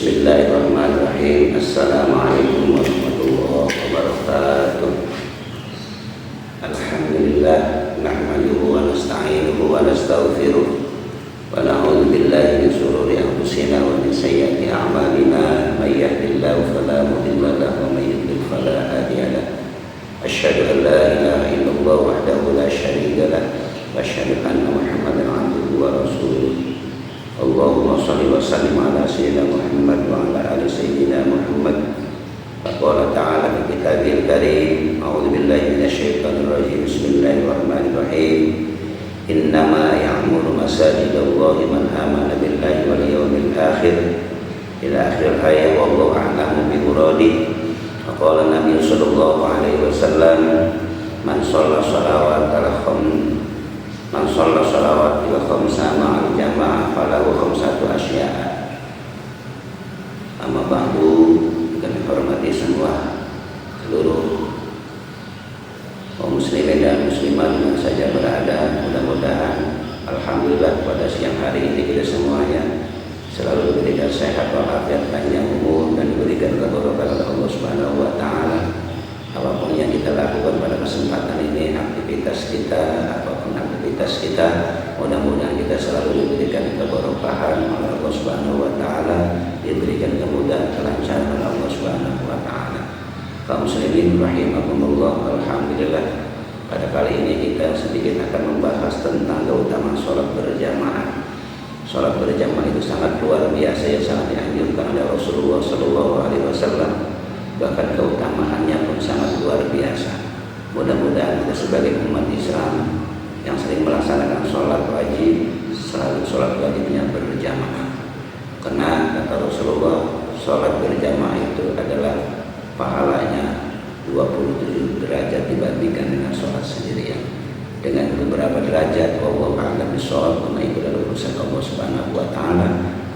Bismillahirrahmanirrahim. Assalamualaikum warahmatullahi wabarakatuh. Alhamdulillah, nahmaduhu wa nasta'inuhu wa nastaghfiruh wa na'udzu billahi min shururi anfusina wa min sayyiati a'malina. May yahdihillahu fala mudilla lahu wa may yudlil fala hadiya lahu. Asyhadu an la ilaha illallah wahdahu la syarika lahu wa asyhadu anna Muhammadan 'abduhu wa rasuluh. Allahumma shalli wa sallim ala sayyidina Muhammad wa ala ali sayyidina Muhammad. Faqala ta'ala fi kitabil karim, a'udzu billahi minasyaitonir rajim. Bismillahirrahmanirrahim. Innama ya'muru masajidallahi man amana billahi wal yawmil akhir ila akhir ayat, wallahu a'lamu bi muradihi. Faqala Nabi sallallahu alaihi wasallam, man shalla shalawat ila khamsa ma'al jamaah falahu khamsatu asya'a. Amma ba'du, kami hormati semua seluruh kaum muslimin dan muslimat yang saja berada. Mudah-mudahan alhamdulillah pada siang hari ini kita semuanya selalu diberikan sehat walafiat, panjang umur, dan diberikan keberkahan oleh Allah Subhanahu wa taala. Apapun yang kita lakukan pada kesempatan ini, aktivitas kita, apapun aktivitas kita, mudah-mudahan kita selalu diberikan keberkahan oleh Allah Subhanahu wa taala, diberikan kemudahan, kelancaran oleh Allah Subhanahu wa taala. Kaum muslimin rahimakumullah, alhamdulillah pada kali ini kita sedikit akan membahas tentang keutamaan sholat berjamaah. Sholat berjamaah itu sangat luar biasa, yang sangat dianjurkan oleh Rasulullah Sallallahu Alaihi Wasallam. Bahkan keutamaannya pun sangat luar biasa. Mudah-mudahan kita sebagai umat Islam yang sering melaksanakan sholat wajib, selalu sholat wajibnya berjamaah. Karena kata Rasulullah, sholat berjamaah itu adalah pahalanya 27 derajat dibandingkan dengan sholat sendirian. Dengan beberapa derajat, wallahu a'lam bishawab, karena itu adalah urusan Allah Subhanahu wa taala.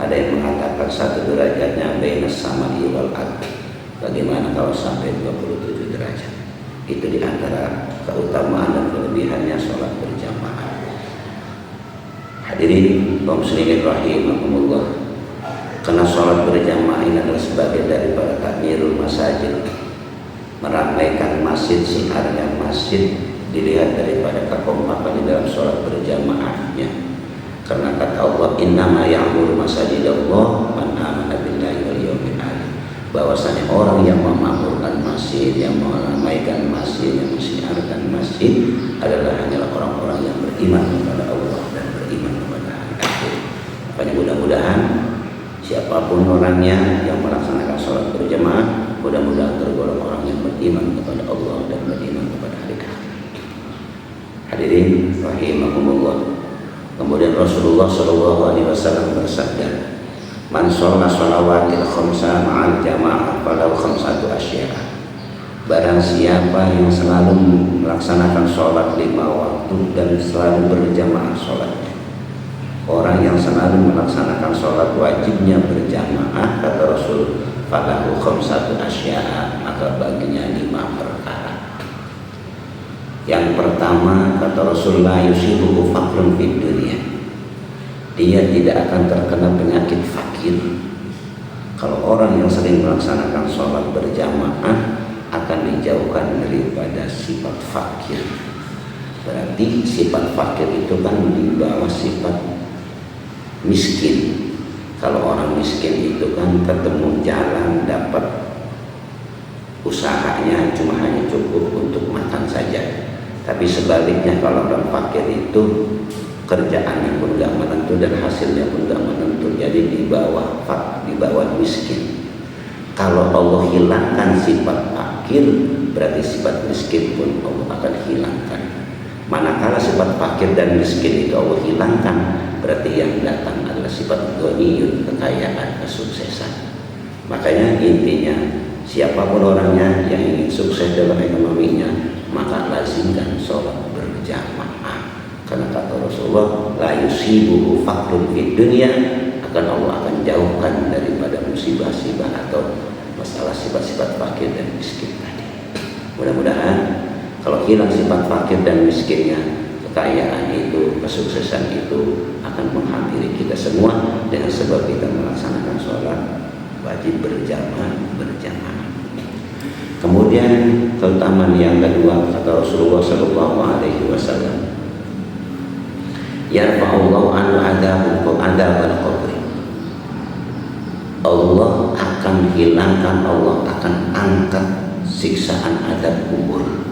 Ada yang mengatakan satu derajatnya bainas samai wal ardh. Bagaimana kalau sampai 27 derajat? Itu diantara keutamaan dan kelebihannya sholat berjamaah. Hadirin kaum muslimin rahimakumullah, karena sholat berjamaah ini adalah sebagian daripada takmirul masajid, meramaikan masjid, siarnya masjid dilihat daripada kekompakan di dalam sholat berjamaahnya. Karena kata Allah, innama ya'muru masajidallah man amana billahi wal yawmil akhir, bahwasanya orang yang memakmurkan masjid, yang meramaikan masjid, yang mensiarkan masjid adalah hanyalah orang-orang yang beriman kepada Allah dan beriman kepada hari akhir. Makanya mudah-mudahan siapapun orangnya yang melaksanakan sholat berjamaah, mudah-mudahan tergolong orang yang beriman kepada Allah dan beriman kepada hari akhir. Hadirin rahimakumullah. Kemudian Rasulullah Shallallahu Alaihi Wasallam bersabda, man sholla sholawatil khamsa ma'al jamaah falahu khamsatu asya'a. Barang siapa yang selalu melaksanakan sholat 5 waktu dan selalu berjamaah sholatnya, orang yang selalu melaksanakan sholat wajibnya berjamaah, kata Rasul, falahu khamsatu asya'a, maka baginya 5 perkara. Yang pertama, kata Rasul, la yusibuhu faqrun fid dunya, dia tidak akan terkena penyakit fakir. Kalau orang yang sering melaksanakan sholat berjamaah akan dijauhkan daripada sifat fakir. Berarti sifat fakir itu kan di bawah sifat miskin. Kalau orang miskin itu kan ketemu jalan, dapat usahanya cuma hanya cukup untuk makan saja. Tapi sebaliknya kalau orang fakir itu kerjaannya pun gak menentu dan hasilnya pun gak menentu, jadi di bawah miskin. Kalau Allah hilangkan sifat fakir, berarti sifat miskin pun Allah akan hilangkan. Manakala sifat fakir dan miskin itu Allah hilangkan, berarti yang datang adalah sifat ghaniyun, kekayaan, kesuksesan. Makanya intinya, siapapun orangnya yang ingin sukses dalam ekonominya, maka lazimkan sholat berjamaah. Karena kata Rasulullah, la yusibuhu faqrun fid dunya, akan Allah akan jauhkan daripada musibah-musibah atau masalah sifat-sifat fakir dan miskin tadi. Mudah-mudahan kalau hilang sifat fakir dan miskinnya, kekayaan itu, kesuksesan itu akan menghampiri kita semua dengan sebab kita melaksanakan sholat wajib berjamaah. Kemudian keutamaan yang kedua kata Rasulullah Sallallahu Alaihi Wasallam, yarfa'ullahu anhu adzabal qabri. Allah akan hilangkan, Allah akan angkat siksaan azab kubur.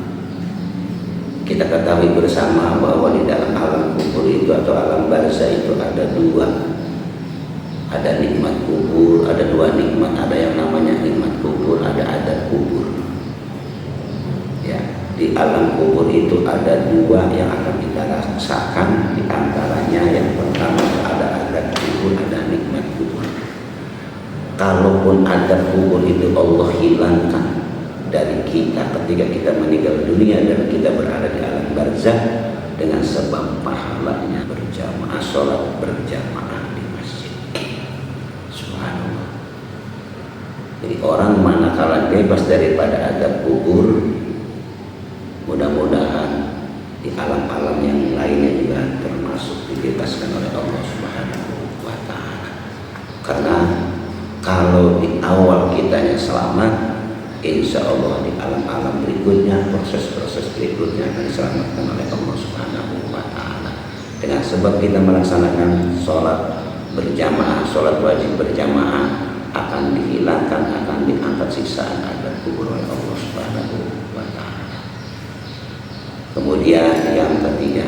Kita ketahui bersama bahwa di dalam alam kubur itu atau alam barzah itu ada dua. Ada nikmat kubur, ada dua nikmat, ada yang namanya nikmat kubur, ada adab kubur. Ya, di alam kubur itu ada dua yang akan kita rasakan, di antaranya yang pertama ada adab kubur, ada nikmat kubur. Kalaupun adab kubur itu Allah hilangkan dari kita ketika kita meninggal dunia dan kita berada di alam barzah dengan sebab pahalanya berjamaah, sholat berjamaah di masjid. Subhanallah. Jadi orang manakala bebas daripada adab kubur, mudah-mudahan di alam-alam yang lainnya juga termasuk dibebaskan oleh Allah Subhanahu wa Ta'ala. Karena kalau di awal kitanya selamat, insya Allah di alam-alam berikutnya, proses-proses berikutnya akan diselamatkan oleh Allah Subhanahu wa Ta'ala. Dengan sebab kita melaksanakan sholat berjamaah, sholat wajib berjamaah, akan dihilangkan, akan diangkat siksaan azab kubur oleh Allah Subhanahu wa Ta'ala. Kemudian yang ketiga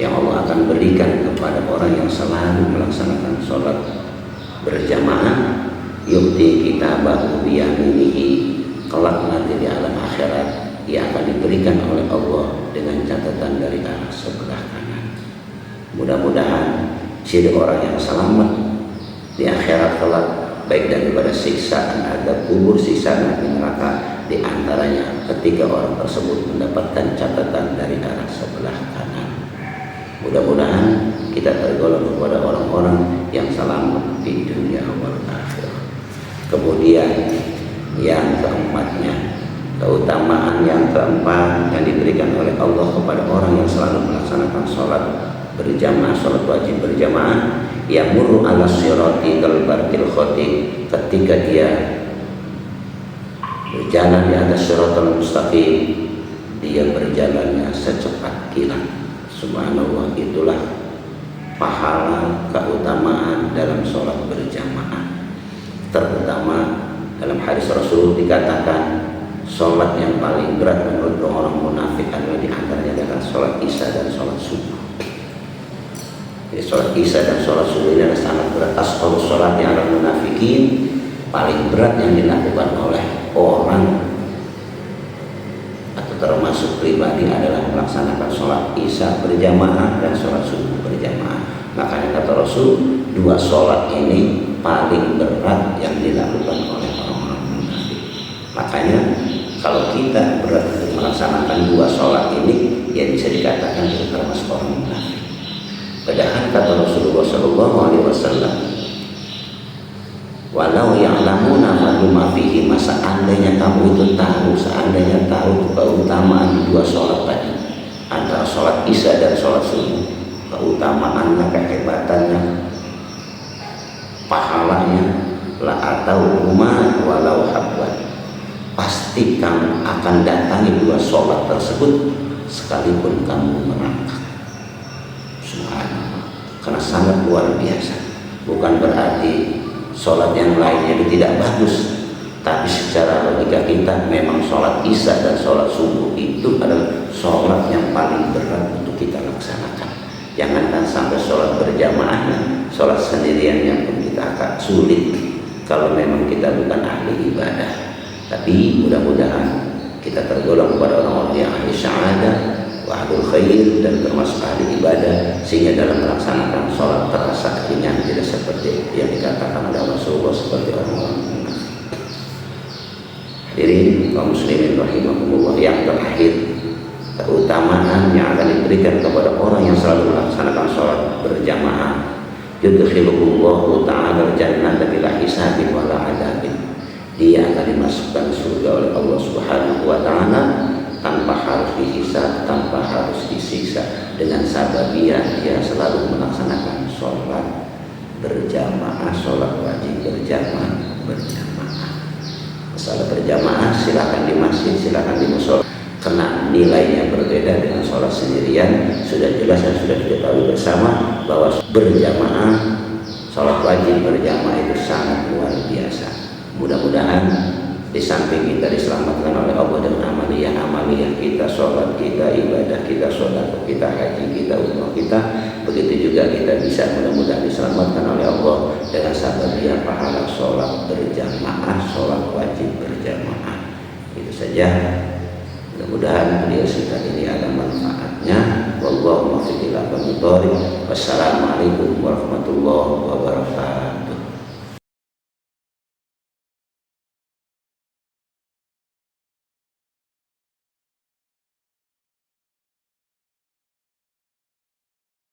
yang Allah akan berikan kepada orang yang selalu melaksanakan sholat berjamaah, yukti kitabahu biyaminihi, kelak nanti di alam akhirat ia akan diberikan oleh Allah dengan catatan dari arah sebelah kanan. Mudah-mudahan ciri orang yang selamat di akhirat kelak, baik daripada siksaan azab kubur, siksaan api neraka, di antaranya ketika orang tersebut mendapatkan catatan dari arah sebelah kanan. Mudah-mudahan kita tergolong kepada orang-orang yang selamat di dunia wal akhirah. Kemudian yang keempatnya, keutamaan yang keempat yang diberikan oleh Allah kepada orang yang selalu melaksanakan sholat berjamaah, sholat wajib berjamaah, yamurru ala sirati kal barqil khotib, ketika dia berjalan di atas siratal mustaqim, dia berjalannya secepat kilat. Subhanallah, itulah pahala keutamaan dalam sholat berjamaah. Terutama dalam hadis Rasul dikatakan sholat yang paling berat menurut orang munafik adalah diantaranya adalah sholat isya dan sholat subuh. Jadi sholat isya dan sholat subuh ini adalah sangat berat. Asqalus sholat yang ada munafikin, paling berat yang dilakukan oleh orang atau termasuk pribadi adalah melaksanakan sholat isya berjamaah dan sholat subuh berjamaah. Makanya kata Rasul, dua sholat ini paling berat yang dilakukan oleh orang-orang munafik. Makanya kalau kita berat untuk melaksanakan dua sholat ini, ya bisa dikatakan kita termasuk orang munafik. Padahal kata Rasulullah Sallallahu Alaihi Wasallam, walau ya'lamuna ma fihi, seandainya kamu itu tahu, seandainya tahu keutamaan dua sholat tadi, antara sholat isya dan sholat subuh, keutamaannya, kehebatannya, pahalanya, la atau rumah walau habwan, pasti kamu akan datangi dua sholat tersebut sekalipun kamu merangkak. Subhanallah, karena sangat luar biasa. Bukan berarti sholat yang lainnya itu tidak bagus, tapi secara logika kita memang sholat isya dan sholat subuh itu adalah sholat yang paling berat untuk kita laksanakan. Jangankan sampai sholat berjamaahnya, sholat sendiriannya pun kita akan sulit kalau memang kita bukan ahli ibadah. Tapi mudah-mudahan kita tergolong kepada orang-orang yang ahli syahadah wa ahlul khair dan termasuk ahli ibadah, sehingga dalam melaksanakan sholat terasa ringan, tidak seperti yang dikatakan oleh Rasulullah seperti orang-orang munafik. Hadirin kaum muslimin rahimakumullah, yang terakhir keutamaan yang akan diberikan kepada orang yang selalu melaksanakan sholat berjamaah, yudkhilullahu ta'ala jannata bila hisabin wala adabin, dia akan dimasukkan surga oleh Allah Subhanahu wa Ta'ala tanpa harus dihisab, tanpa harus disiksa, dengan sababiyah dia selalu melaksanakan sholat berjamaah, sholat wajib berjamaah. Masalah berjamaah silakan di masjid, silakan di musola, karena nilainya berbeda dengan sholat sendirian. Sudah jelas dan sudah diketahui bersama bahwa berjamaah, sholat wajib berjamaah itu sangat luar biasa. Mudah-mudahan di samping kita diselamatkan oleh Allah dengan amaliyah kita, sholat kita, ibadah kita, sholat kita, haji kita, umrah kita, begitu juga kita bisa mudah-mudahan diselamatkan oleh Allah dengan sababiyah pahala sholat berjamaah, sholat wajib berjamaah. Itu saja. Mudah-mudahan beliau singkat ini ada manfaatnya. Wallahu muwaffiq ila aqwamit thoriq. Wassalamualaikum warahmatullahi wabarakatuh.